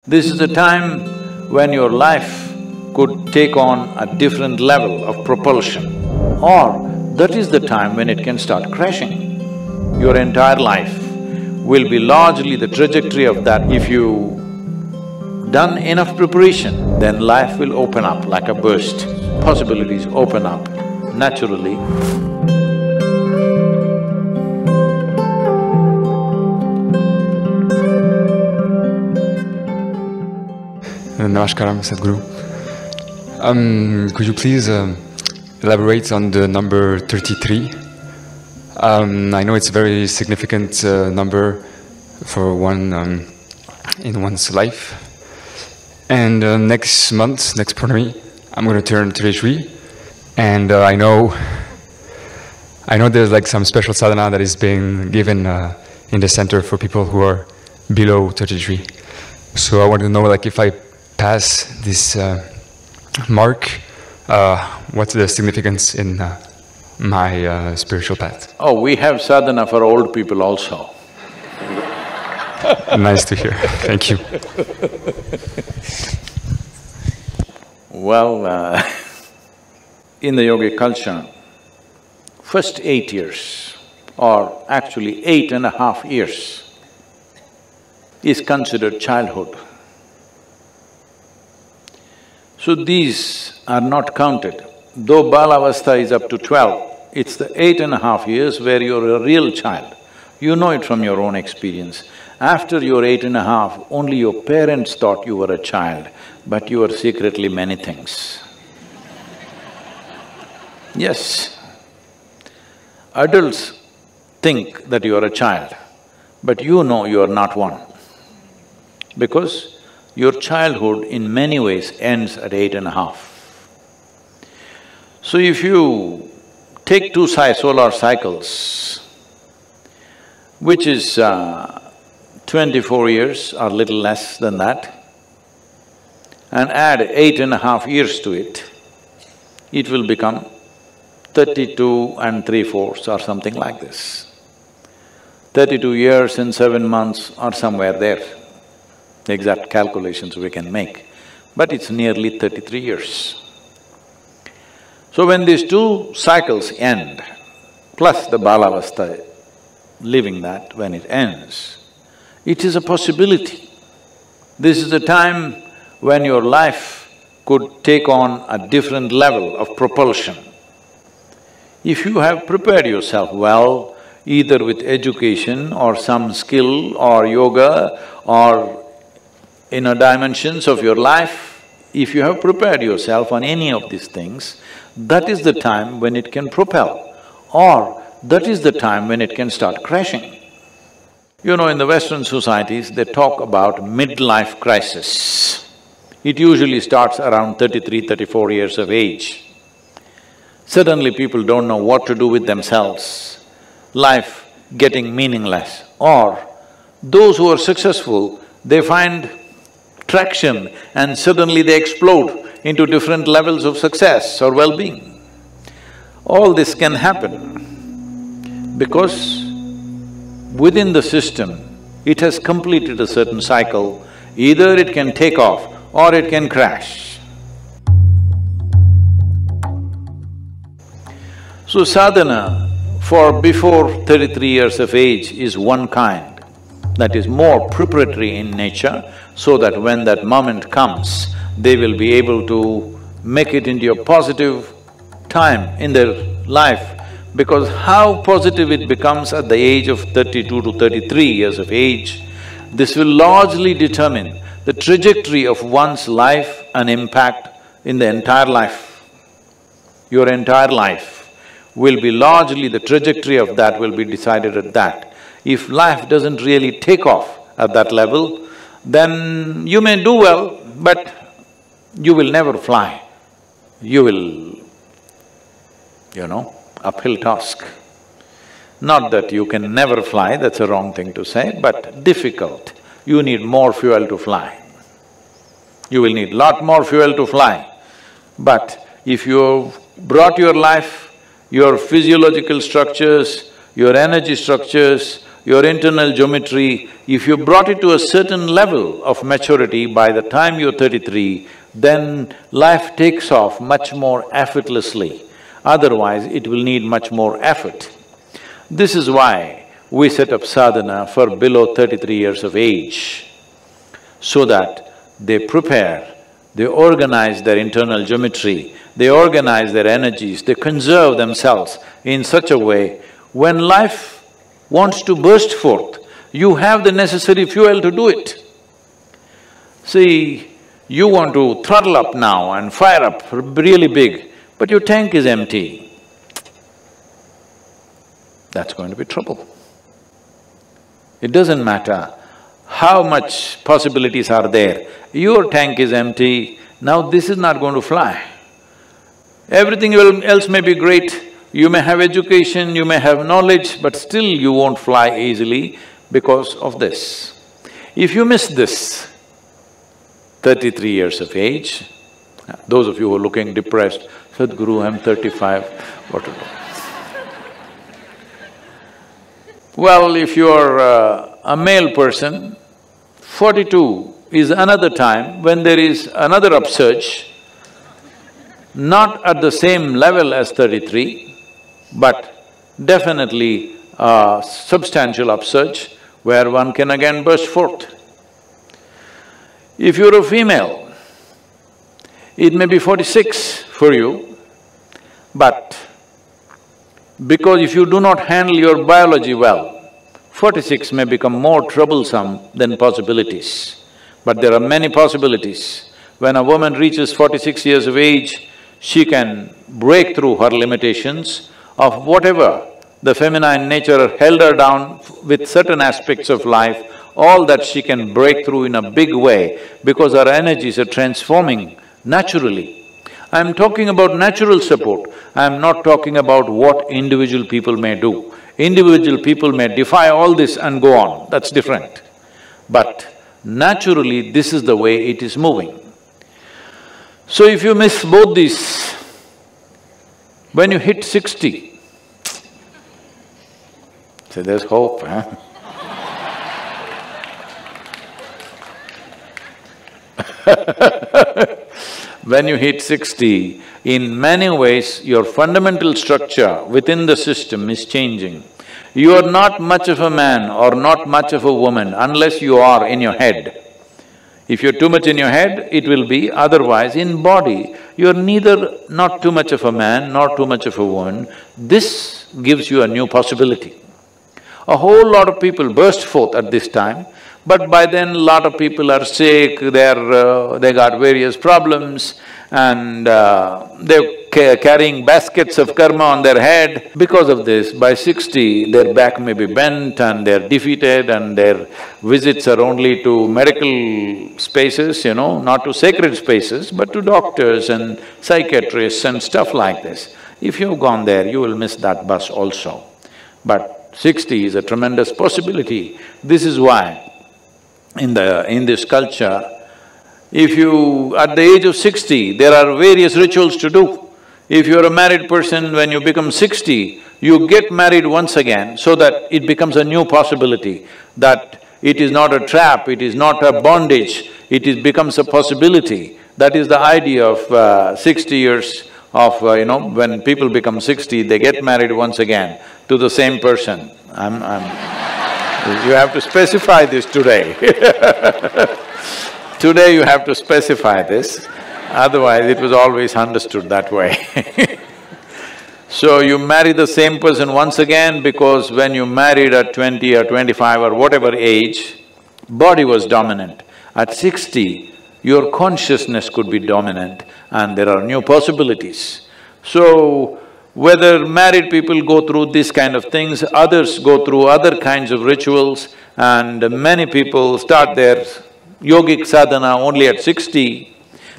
This is a time when your life could take on a different level of propulsion, or that is the time when it can start crashing. Your entire life will be largely the trajectory of that. If you done enough preparation, then life will open up like a burst. Possibilities open up naturally. Namaskaram, Sadhguru. Could you please elaborate on the number 33? I know it's a very significant number for one in one's life. And next month, next Purnami, I'm going to turn 33. And I know there's like some special sadhana that is being given in the center for people who are below 33. So I want to know, like, if I pass this mark, what's the significance in my spiritual path? Oh, we have sadhana for old people also. Nice to hear. Thank you. Well, in the yogic culture, first 8 years, or actually 8.5 years, is considered childhood. So these are not counted. Though balavastha is up to 12, it's the 8.5 years where you're a real child. You know it from your own experience. After your 8.5, only your parents thought you were a child, but you were secretly many things. Yes, adults think that you are a child, but you know you are not one. Because your childhood in many ways ends at 8.5. So if you take two solar cycles, which is 24 years or little less than that, and add 8.5 years to it, it will become 32 and 3/4 or something like this. 32 years and 7 months or somewhere there. The exact calculations we can make, but it's nearly 33 years. So when these two cycles end, plus the balavastha, living that when it ends, it is a possibility. This is a time when your life could take on a different level of propulsion. If you have prepared yourself well, either with education or some skill or yoga or inner dimensions of your life, if you have prepared yourself on any of these things, that is the time when it can propel, or that is the time when it can start crashing. You know, in the Western societies, they talk about midlife crisis. It usually starts around 33, 34 years of age. Suddenly people don't know what to do with themselves, life getting meaningless. Or those who are successful, they find traction and suddenly they explode into different levels of success or well-being. All this can happen because within the system, it has completed a certain cycle. Either it can take off or it can crash. So sadhana for before 33 years of age is one kind, that is more preparatory in nature, so that when that moment comes, they will be able to make it into a positive time in their life. Because how positive it becomes at the age of 32 to 33 years of age, this will largely determine the trajectory of one's life and impact in the entire life. Your entire life will be largely, the trajectory of that will be decided at that. If life doesn't really take off at that level, then you may do well, but you will never fly. You will, uphill task. Not that you can never fly, that's a wrong thing to say, but difficult. You need more fuel to fly. You will need lot more fuel to fly. But if you've brought your life, your physiological structures, your energy structures, your internal geometry, if you brought it to a certain level of maturity by the time you're 33, then life takes off much more effortlessly. Otherwise, it will need much more effort. This is why we set up sadhana for below 33 years of age, so that they prepare, they organize their internal geometry, they organize their energies, they conserve themselves in such a way, when life wants to burst forth, you have the necessary fuel to do it. See, you want to throttle up now and fire up really big, but your tank is empty. That's going to be trouble. It doesn't matter how much possibilities are there, your tank is empty, now this is not going to fly. Everything else may be great, you may have education, you may have knowledge, but still you won't fly easily because of this. If you miss this, 33 years of age, those of you who are looking depressed, Sadhguru, I'm 35, what to do? Well, if you're a male person, 42 is another time when there is another upsurge, not at the same level as 33, but definitely a substantial upsurge where one can again burst forth. If you're a female, it may be 46 for you, but because if you do not handle your biology well, 46 may become more troublesome than possibilities. But there are many possibilities. When a woman reaches 46 years of age, she can break through her limitations of whatever the feminine nature held her down with certain aspects of life, all that she can break through in a big way because her energies are transforming naturally. I'm talking about natural support, I'm not talking about what individual people may do. Individual people may defy all this and go on, that's different. But naturally, this is the way it is moving. So if you miss both these, when you hit 60, say there's hope, huh? When you hit 60, in many ways, your fundamental structure within the system is changing. You are not much of a man or not much of a woman unless you are in your head. If you're too much in your head, it will be, otherwise in body, you're neither not too much of a man nor too much of a woman. This gives you a new possibility. A whole lot of people burst forth at this time, but by then lot of people are sick, they got various problems and they're carrying baskets of karma on their head. Because of this, by 60, their back may be bent and they're defeated and their visits are only to medical spaces, not to sacred spaces, but to doctors and psychiatrists and stuff like this. If you've gone there, you will miss that bus also. But 60 is a tremendous possibility. This is why in this culture, if you… at the age of 60, there are various rituals to do. If you're a married person, when you become 60, you get married once again so that it becomes a new possibility, that it is not a trap, it is not a bondage, becomes a possibility. That is the idea of 60 years of, when people become 60, they get married once again to the same person. You have to specify this today. Today you have to specify this, otherwise it was always understood that way. So you marry the same person once again because when you married at 20 or 25 or whatever age, body was dominant. At 60, your consciousness could be dominant and there are new possibilities. So, whether married people go through these kind of things, others go through other kinds of rituals, and many people start their yogic sadhana only at 60.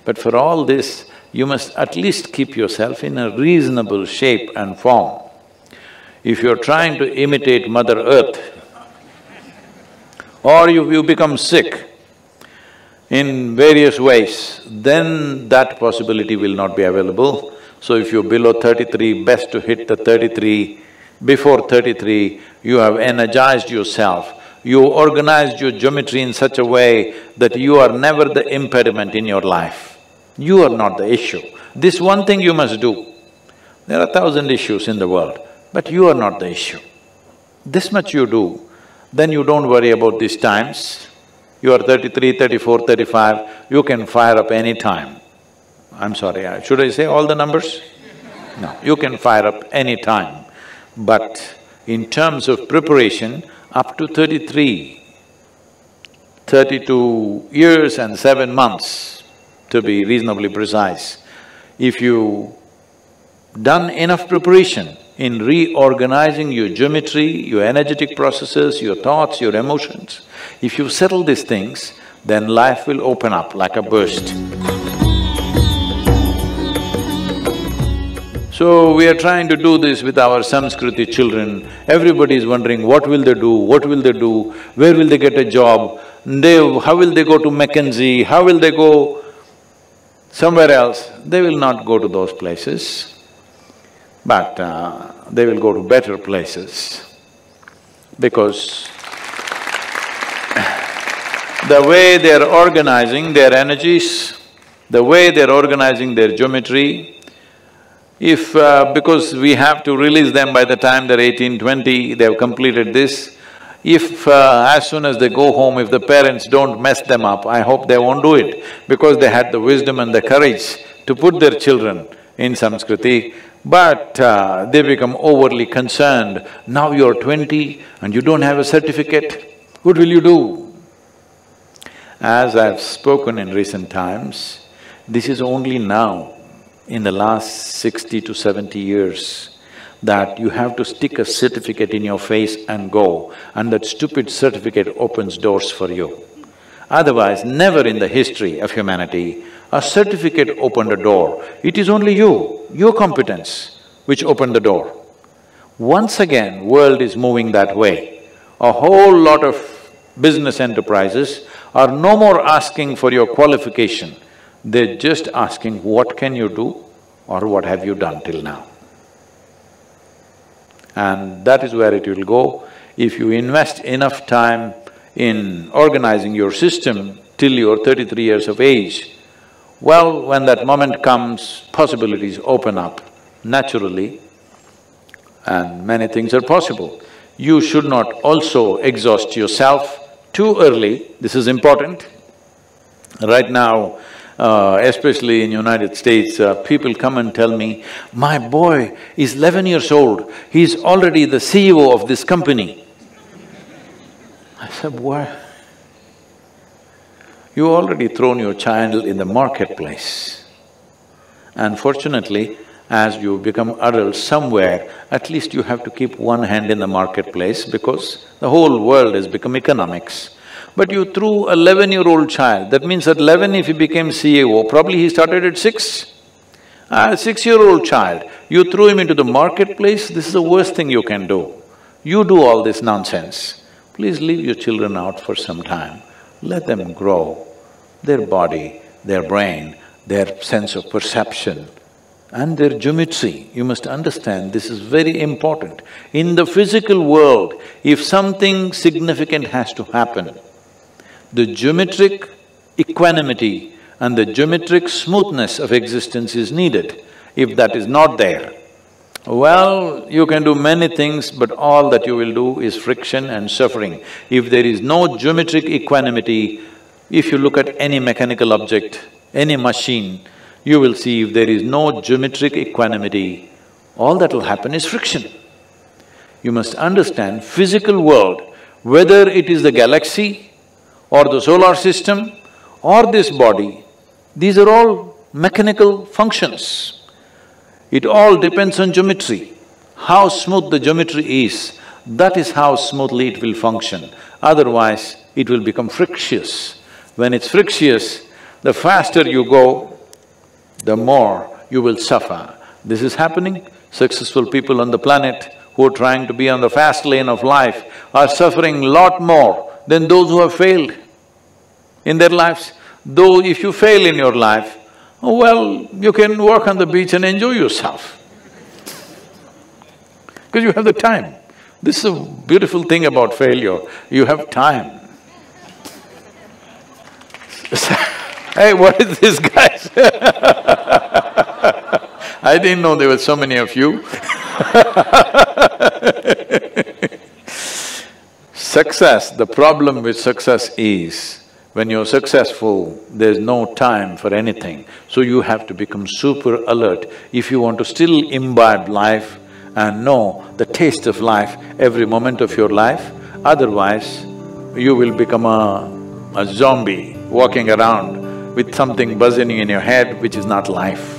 But for all this, you must at least keep yourself in a reasonable shape and form. If you're trying to imitate Mother Earth, or you become sick in various ways, then that possibility will not be available. So if you're below 33, best to hit the 33 Before 33, you have energized yourself, you organized your geometry in such a way that you are never the impediment in your life. You are not the issue. This one thing you must do. There are 1,000 issues in the world, but you are not the issue. This much you do, then you don't worry about these times. You are 33, 34, 35, you can fire up any time. I'm sorry, should I say all the numbers? No, you can fire up any time. But in terms of preparation, up to 33, 32 years and 7 months, to be reasonably precise, if you done enough preparation in reorganizing your geometry, your energetic processes, your thoughts, your emotions, if you settle these things, then life will open up like a burst. So, we are trying to do this with our Sanskriti children. Everybody is wondering, what will they do, what will they do, where will they get a job, how will they go to McKinsey, how will they go somewhere else? They will not go to those places, but they will go to better places. Because the way they are organizing their energies, the way they are organizing their geometry, if… because we have to release them by the time they're 18, 20, they have completed this. If as soon as they go home, if the parents don't mess them up, I hope they won't do it, because they had the wisdom and the courage to put their children in Sanskriti, but they become overly concerned. Now you're 20 and you don't have a certificate, what will you do? As I've spoken in recent times, this is only now, in the last 60 to 70 years, that you have to stick a certificate in your face and go, and that stupid certificate opens doors for you. Otherwise, never in the history of humanity, a certificate opened a door. It is only you, your competence, which opened the door. Once again, world is moving that way. A whole lot of business enterprises are no more asking for your qualification, they're just asking what can you do or what have you done till now. And that is where it will go. If you invest enough time in organizing your system till you're 33 years of age, well, when that moment comes, possibilities open up naturally and many things are possible. You should not also exhaust yourself too early, this is important. Right now, especially in United States, people come and tell me, my boy is 11 years old, he's already the CEO of this company. I said, what? You already thrown your child in the marketplace. And fortunately, as you become adults somewhere, at least you have to keep one hand in the marketplace because the whole world has become economics. But you threw a 11-year-old child, that means at 11 if he became CEO, probably he started at 6. A 6-year-old child, you threw him into the marketplace, this is the worst thing you can do. You do all this nonsense. Please leave your children out for some time, let them grow, their body, their brain, their sense of perception and their geometry. You must understand, this is very important. In the physical world, if something significant has to happen, the geometric equanimity and the geometric smoothness of existence is needed. If that is not there, well, you can do many things, but all that you will do is friction and suffering. If there is no geometric equanimity, if you look at any mechanical object, any machine, you will see if there is no geometric equanimity, all that will happen is friction. You must understand, physical world, whether it is the galaxy or the solar system or this body, these are all mechanical functions. It all depends on geometry. How smooth the geometry is, that is how smoothly it will function. Otherwise, it will become frictious. When it's frictious, the faster you go, the more you will suffer. This is happening. Successful people on the planet who are trying to be on the fast lane of life are suffering a lot more than those who have failed in their lives. Though if you fail in your life, well, you can walk on the beach and enjoy yourself. because you have the time. This is a beautiful thing about failure, you have time. Hey, what is this, guys? I didn't know there were so many of you. Success, the problem with success is, when you're successful, there's no time for anything. So you have to become super alert if you want to still imbibe life and know the taste of life every moment of your life. Otherwise, you will become a zombie walking around with something buzzing in your head which is not life.